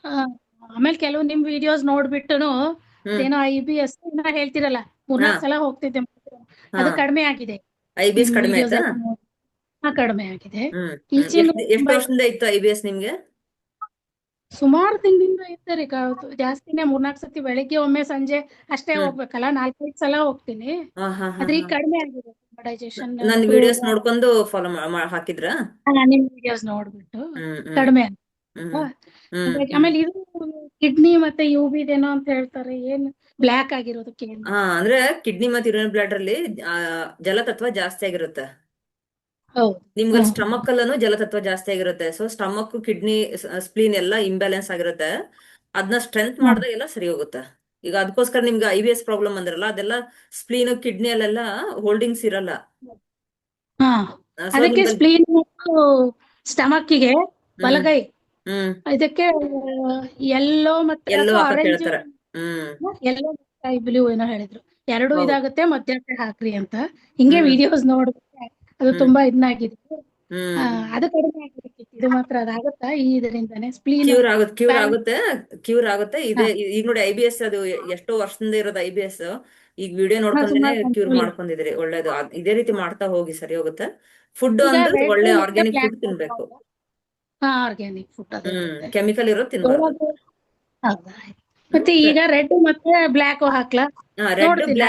ಆ, ಆಮೇಲೆ ಕೆಲವು ನಿಮ್ ವಿಡಿಯೋಸ್ ನೋಡ್ಬಿಟ್ಟುನು ಹ್ಮ್. ಅದೇನೋ IBS ಹೇಳ್ತಿರಲ್ಲ, ಹಾ. 3-4 ಸಲ ಹೋಗ್ತಿದ್ದೆ. ಹಾ. ಅದು ಕಡಿಮೆ ಆಗಿದೆ. IBS ನಿಮ್ ಕಡಿಮೆ ವಿಡಿಯೋಸ್ ಆಯ್ತಾ? ಎಲ್ಲ ಕಡಿಮೆ ಆಗಿದೆ. ಹ್ಮ್. ಹ್ಮ್. ಈಚಿಂಗ್ ಎಷ್ಟು ತುಂಬಾ ವರ್ಷದಿಂದ ಇತ್ತು IBS ನಿಮ್ಗೆ? ಸುಮಾರು ತಿಂಗಳಿಂದ ಇರ್ತಾರೆ. ಜಾಸ್ತಿನೇ 3-4 ಸತಿ ಬೆಳಿಗ್ಗೆ ಒಮ್ಮೆ ಸಂಜೆ ಅಷ್ಟೇ ಹ್ಮ್. ಹೋಗ್ಬೇಕಲ್ಲ, 4-5 ಸಲ ಹೋಗ್ತೀನಿ. ಹಾ ಹಾ ಹಾ ಆದ್ರೆ ಈಗ ಹಾ. ಕಡಿಮೆ ಆಗಿದೆ. ಡೈಜೆಷನ್ ನನ್ ಇಂಪ್ರೂವ್. ವಿಡಿಯೋಸ್ ನೋಡ್ಕೊಂಡು ಫಾಲೋ ಹಾಕಿದ್ರಾ? ನಿಮ್ ವಿಡಿಯೋಸ್ ನೋಡ್ಬಿಟ್ಟು ಹ್ಮ್. ಹ್ಮ್. ಕಡಿಮೆ ಹ್ಮ್. ಆಗ್ತದಲ್ವಾ? ಹ್ಮ್. ಹಾಗಾಗಿ ಹ್ಮ್. ಆಮೇಲೆ ಇದು ಕಿಡ್ನಿ ಮತ್ತೆ UV-ದೇನೋ ಅಂತ ಹೇಳ್ತಾರೆ, ಏನ್ ಬ್ಲ್ಯಾಕ್ ಆಗಿರೋದಕ್ಕೆ ಏನು? ಹಾ, ಅಂದ್ರೆ ಕಿಡ್ನಿ ಮತ್ತೆ ಯೂರಿನ್ ಬ್ಲಾಡರ್ ಅಲ್ಲಿ ಜಲತತ್ವ ಜಾಸ್ತಿ ಆಗಿರುತ್ತೆ. ಹೌದು. ನಿಮ್ಗೆ ಹ್ಮ್ ಸ್ಟಮಕ್ ಅಲ್ಲೂ ಜಲತತ್ವ ಜಾಸ್ತಿ ಆಗಿರುತ್ತೆ. ಸೊ ಸ್ಟಮಕ್, ಕಿಡ್ನಿ, ಸ್ಪ್ಲೀನ್ ಎಲ್ಲ ಇಂಬ್ಯಾಲೆನ್ಸ್ ಆಗಿರುತ್ತೆ. ಅದನ್ನ ಸ್ಟ್ರೆಂತ್ ಹ್ಮ್ ಮಾಡಿದ್ರೆ ಎಲ್ಲ ಸರಿ ಹೋಗುತ್ತೆ. ಈಗ ಅದಕ್ಕೋಸ್ಕರ ನಿಮ್ಗೆ IBS ಪ್ರಾಬ್ಲಮ್ ಅಂದ್ರಲ್ಲ, ಅದೆಲ್ಲ ಸ್ಪ್ಲೀನ್, ಕಿಡ್ನಿ ಅಲ್ಲೆಲ್ಲ ಹೋಲ್ಡಿಂಗ್ಸ್ ಇರಲ್ಲ. ಹಾ, ಸೊ ಅದಕ್ಕೆ ನಿಮ್ಗೆ ಸ್ಪ್ಲೀನ್ ಮತ್ತು ಸ್ಟಮಕ್ಕಿಗೆ ಹ್ಮ್. ಬಲಗೈ, ಹ್ಮ್. ಇದಕ್ಕೆ ಯೆಲ್ಲೋ ಮತ್ತೆ ಎಲ್ಲೋ ಅಥವಾ ಹಾಕಕ್ ಆರೆಂಜ್, ಹೇಳ್ತಾರೆ. ಹ್ಮ್. ಯೆಲ್ಲೋ ಮತ್ತೆ ಬ್ಲೂ ಏನೋ ಹೇಳಿದ್ರು. ಎರಡು ಹೌದು. ಇದಾಗುತ್ತೆ, ಮಧ್ಯಕ್ಕೆ ಹಾಕ್ರಿ ಅಂತ. ಹಿಂಗೆ ಹ್ಮ್. ವಿಡಿಯೋಸ್ ನೋಡಿದ್ರೆ ಅದು ಹ್ಮ್. ತುಂಬಾ ಇದನ್ನಾಗಿದೆ. ಹ್ಮ್. ಅದು ಕಡಿಮೆ ಆಗಿರ್ಬೇಕಿತ್ತು. ಇದು ಮಾತ್ರ ಅದಾಗುತ್ತಾ ಈ ಇದರಿಂದಾನೆ ಸ್ಪ್ಲೀನ್ ಪ್ಯಾನ್? ಕ್ಯೂರ್ ಆಗುತ್ತೆ ಇದೆ. ಈಗ ನೋಡಿ IBS ಅದು ಎಷ್ಟೋ ವರ್ಷದಿಂದ ಇರೋದು IBS. ಈಗ ವಿಡಿಯೋ ನೋಡ್ಕೊಂಡೇನೆ ಸುಮಾರು ಕ್ಯೂರ್ ಕಂಟ್ರೋಲ್. ಮಾಡ್ಕೊಂಡಿದ್ರಿ. ಒಳ್ಳೇದು. ಇದೇ ರೀತಿ ಮಾಡ್ತಾ ಹೋಗಿ, ಸರಿ ಹೋಗುತ್ತೆ. ಫುಡ್ ಈಗ ಒಂದು ರೆಡ್ ಒಳ್ಳೆ ಮತ್ತೆ ಆರ್ಗ್ಯಾನಿಕ್ ಫುಡ್ ಬ್ಲ್ಯಾಕ್ ತಿನ್ಬೇಕು. ಆರ್ಗ್ಯಾನಿಕ್ ಫುಡ್ ಅದೇ ಹ್ಮ್. ತಿಂದೆ. ಕೆಮಿಕಲ್ ಇರೋದು ತಿನ್ಬಾರ್ದು. ಹೌದಾ? ಮತ್ತೆ ಈಗ ರೆಡ್ ಮತ್ತೆ ಬ್ಲ್ಯಾಕ್ ಹಾಕ್ಲಾ? ರೆಡ್, ನೋಡ್ತೀನಿ. ಬ್ಲಾಕ್